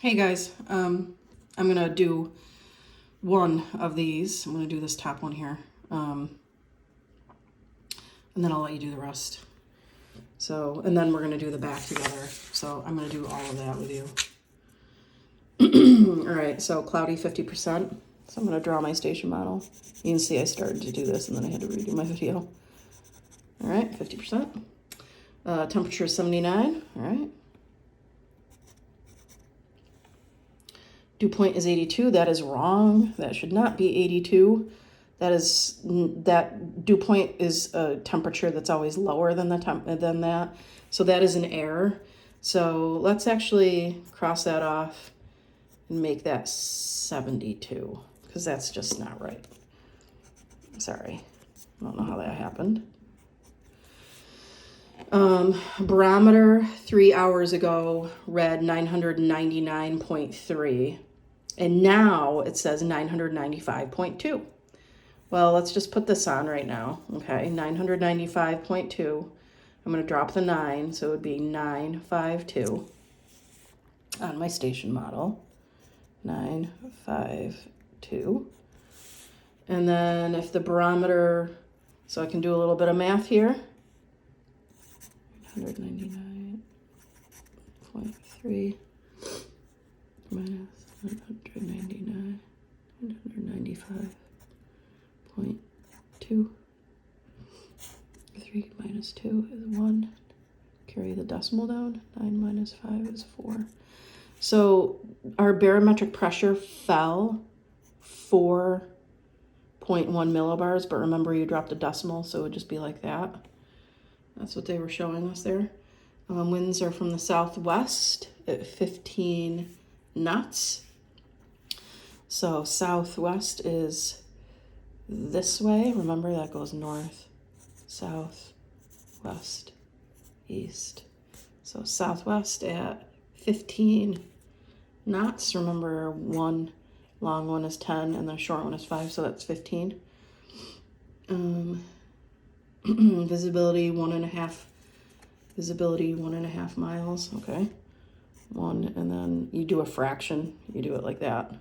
Hey guys, I'm gonna do one of these. I'm gonna do this top one here, and then I'll let you do the rest. So, and then we're gonna do the back together. So I'm gonna do all of that with you. All right, so cloudy 50%. So I'm gonna draw my station model. You can see I started to do this and then I had to redo my video. All right, 50%. Temperature is 79, all right. Dew point is 82. That is wrong. That should not be 82. That dew point is a temperature that's always lower than than that. So that is an error. So let's actually cross that off and make that 72 because that's just not right. Sorry. I don't know how that happened. Barometer 3 hours ago read 999.3. And now it says 995.2. Well, let's just put this on right now. Okay, 995.2. I'm going to drop the 9, so it would be 952 on my station model. 952. And then if the barometer, so I can do a little bit of math here. 199.3 minus 199, 195.2. 3 minus 2 is 1. Carry the decimal down. 9 minus 5 is 4. So our barometric pressure fell 4.1 millibars, but remember you dropped a decimal, so it would just be like that. That's what they were showing us there. Winds are from the southwest at 15 knots. So southwest is this way. Remember that goes north, south, west, east. So southwest at 15 knots. Remember one long one is 10 and the short one is 5, so that's 15. Visibility 1.5 miles. Okay, 1, and then you do a fraction. You do it like that.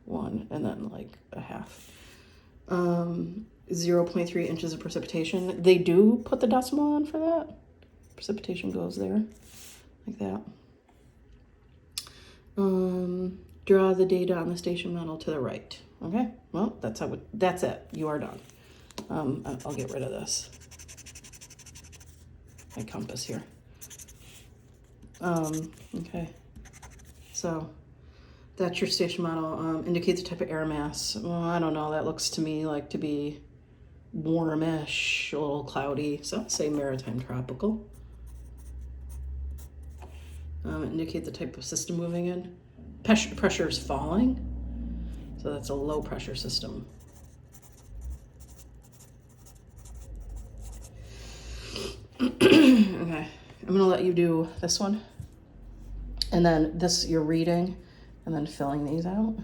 1 and then like a half. 0.3 inches of precipitation. They do put the decimal on for that. Precipitation goes there like that. Draw the data on the station model to the right. Okay, well, that's it. You are done. I'll get rid of this. My compass here. Okay, so that's your station model. Indicates the type of air mass. Well, I don't know. That looks to me like to be warmish, a little cloudy. So I'll say maritime tropical. Indicate the type of system moving in. Pressure is falling. So that's a low pressure system. Okay, I'm gonna let you do this one. And then this you're reading and then filling these out.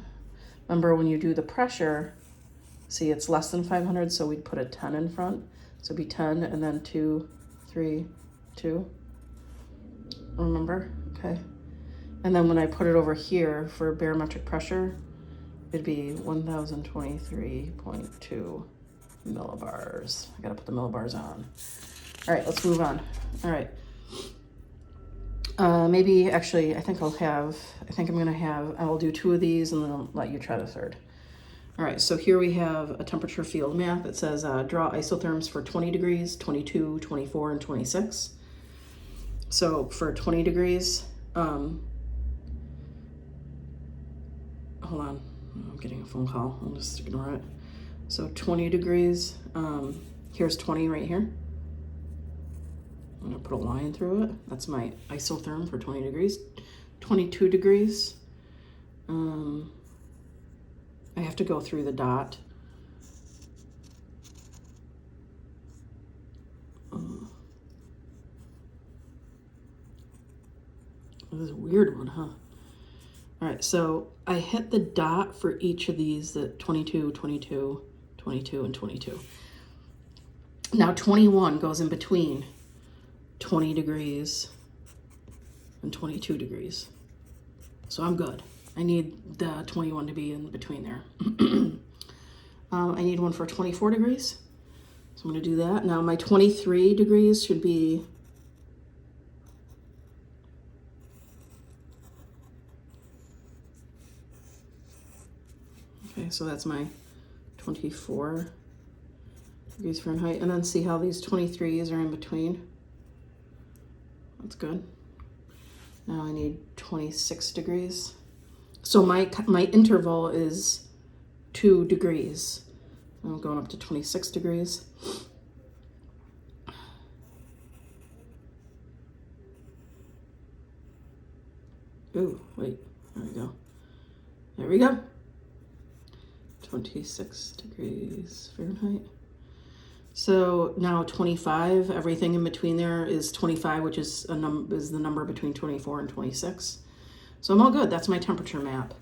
Remember when you do the pressure, see it's less than 500, so we'd put a 10 in front. So it'd be 10 and then 2, 3, 2. Remember? Okay. And then when I put it over here for barometric pressure, it'd be 1023.2 millibars. I gotta put the millibars on. All right, let's move on. All right. Maybe actually, I think I will do 2 of these and then I'll let you try the third. All right, so here we have a temperature field map. It says draw isotherms for 20 degrees, 22, 24, and 26. So for 20 degrees, hold on, I'm getting a phone call. I'll just ignore it. So 20 degrees, here's 20 right here. I'm gonna put a line through it. That's my isotherm for 20 degrees. 22 degrees. I have to go through the dot. This is a weird one, huh? All right, so I hit the dot for each of these, the 22, 22, 22, and 22. Now 21 goes in between 20 degrees and 22 degrees. So I'm good. I need the 21 to be in between there. I need one for 24 degrees. So I'm going to do that. Now my 23 degrees should be okay, so that's my 24 degrees Fahrenheit. And then see how these 23s are in between. That's good. Now I need 26 degrees. So my interval is 2 degrees. I'm going up to 26 degrees. Ooh, wait, there we go. There we go. 26 degrees Fahrenheit. So now 25, everything in between there is 25, which is is the number between 24 and 26. So I'm all good. That's my temperature map.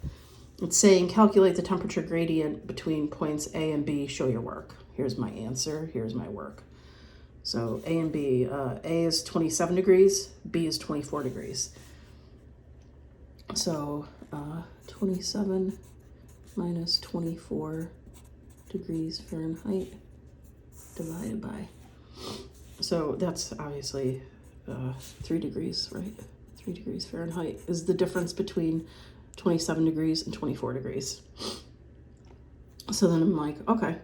It's saying calculate the temperature gradient between points A and B, show your work. Here's my answer, here's my work. So A and B, A is 27 degrees, B is 24 degrees. So 27 minus 24 degrees Fahrenheit divided by, so that's obviously 3 degrees, right? 3 degrees Fahrenheit is the difference between 27 degrees and 24 degrees. So then I'm like, okay,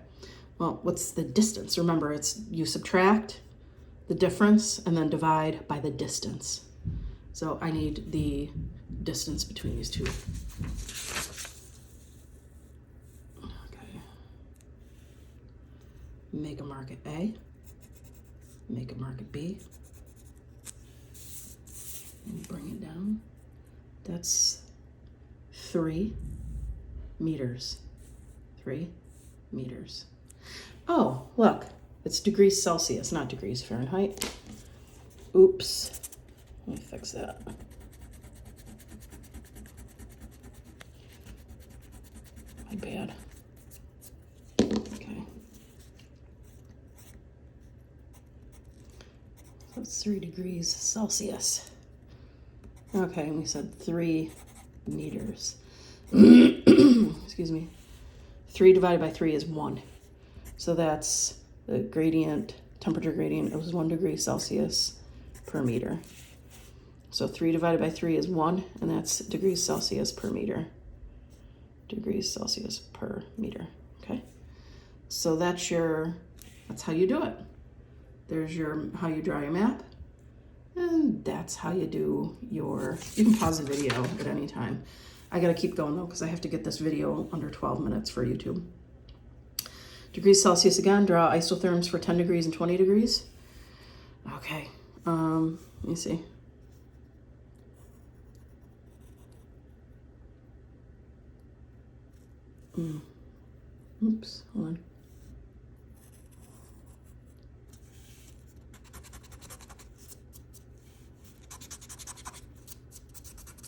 well, what's the distance? Remember, it's you subtract the difference and then divide by the distance. So I need the distance between these two. Okay. Make a mark at A, make a mark at B, and bring it down. That's 3 meters. 3 meters. Oh, look, it's degrees Celsius, not degrees Fahrenheit. Oops. Let me fix that. My bad. Okay. So it's 3 degrees Celsius. Okay, and we said 3 meters. Excuse me. 3 divided by 3 is 1. So that's the gradient, temperature gradient. It was 1 degree Celsius per meter. So 3 divided by 3 is 1, and that's degrees Celsius per meter. Degrees Celsius per meter, okay? So that's how you do it. There's how you draw your map, and that's how you do you can pause the video at any time. I gotta keep going though, because I have to get this video under 12 minutes for YouTube. Degrees Celsius again, draw isotherms for 10 degrees and 20 degrees. Okay, let me see. Oops, hold on.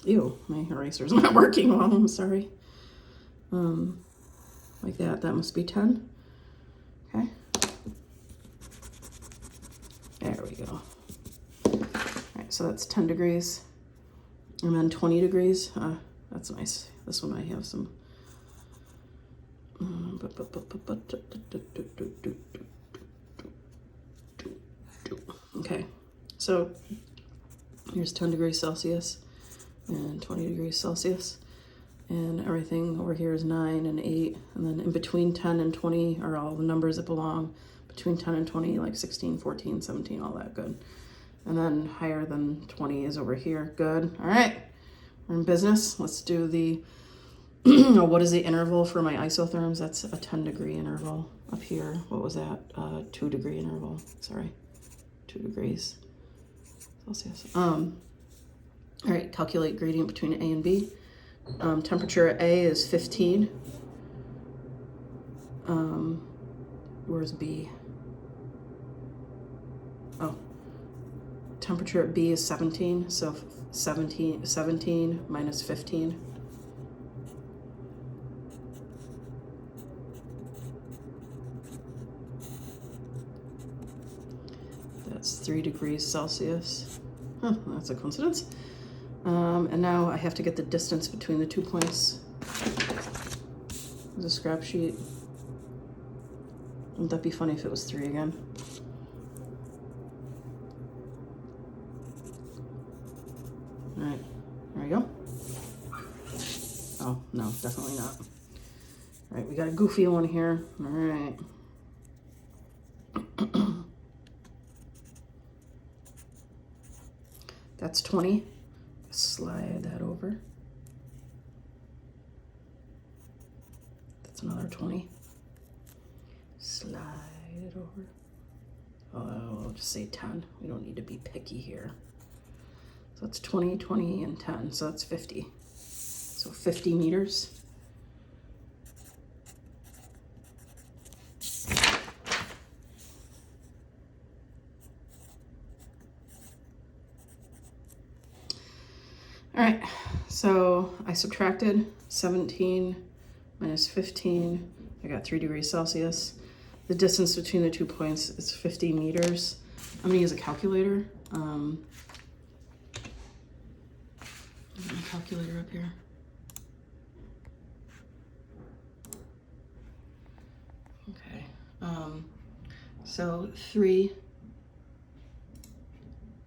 Ew, my eraser's not working well, I'm sorry. Like that must be 10. Okay. There we go. All right, so that's 10 degrees. And then 20 degrees. That's nice. This one I have some. Okay, so here's 10 degrees Celsius and 20 degrees Celsius, and everything over here is 9 and 8, and then in between 10 and 20 are all the numbers that belong between 10 and 20, like 16, 14, 17, all that, good. And then higher than 20 is over here, good. All right, we're in business. Let's do the what is the interval for my isotherms? That's a 10 degree interval up here. What was that? 2 degree interval, sorry, 2 degrees Celsius. All right, calculate gradient between A and B. Temperature at A is 15. Where's B? Oh, temperature at B is 17, so 17 minus 15. That's 3 degrees Celsius. Huh, that's a coincidence. And now I have to get the distance between the 2 points. There's a scrap sheet. Wouldn't that be funny if it was 3 again? All right, there we go. Oh, no, definitely not. All right, we got a goofy one here. All right. That's 20. Slide that over. That's another 20. Slide it over. Oh, I'll just say 10. We don't need to be picky here. So that's 20, 20, and 10. So that's 50. So 50 meters. All right, so I subtracted 17 minus 15. I got 3 degrees Celsius. The distance between the 2 points is 50 meters. I'm gonna use a calculator. My calculator up here. Okay, so 3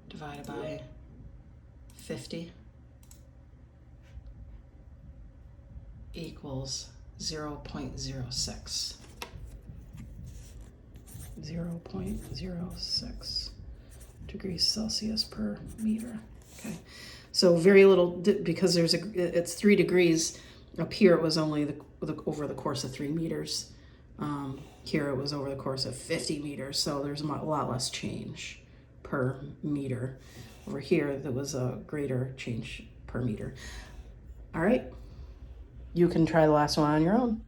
divided by 50 equals 0.06. 0.06 degrees Celsius per meter. Okay, so very little, because it's 3 degrees. Up here it was only over the course of 3 meters. Here it was over the course of 50 meters, so there's a lot less change per meter. Over here, there was a greater change per meter. All right, you can try the last one on your own.